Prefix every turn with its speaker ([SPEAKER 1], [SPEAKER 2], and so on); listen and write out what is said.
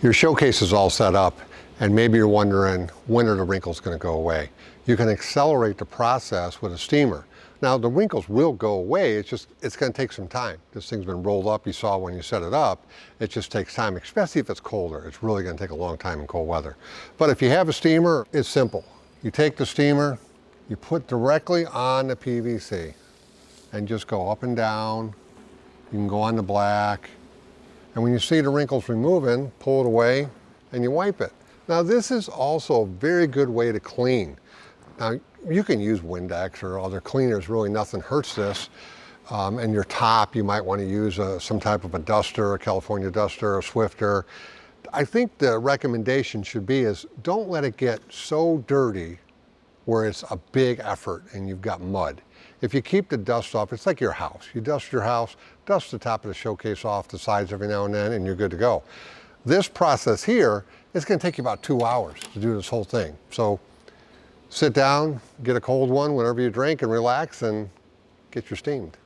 [SPEAKER 1] Your showcase is all set up, and maybe you're wondering, when are the wrinkles going to go away? You can accelerate the process with a steamer. Now, the wrinkles will go away, it's going to take some time. This thing's been rolled up, you saw when you set it up. It just takes time, especially if it's colder. It's really going to take a long time in cold weather. But if you have a steamer, it's simple. You take the steamer, you put directly on the PVC, and just go up and down. You can go on the black. And when you see the wrinkles removing, pull it away and you wipe it. Now, this is also a very good way to clean. Now, you can use Windex or other cleaners, really nothing hurts this. And your top, you might want to use some type of a duster, a California duster, a Swifter. I think the recommendation should be is don't let it get so dirty where it's a big effort and you've got mud. If you keep the dust off, it's like your house. You dust your house, dust the top of the showcase off, the sides every now and then, and you're good to go. This process here is going to take you about 2 hours to do this whole thing. So sit down, get a cold one whenever you drink, and relax and get your steamed.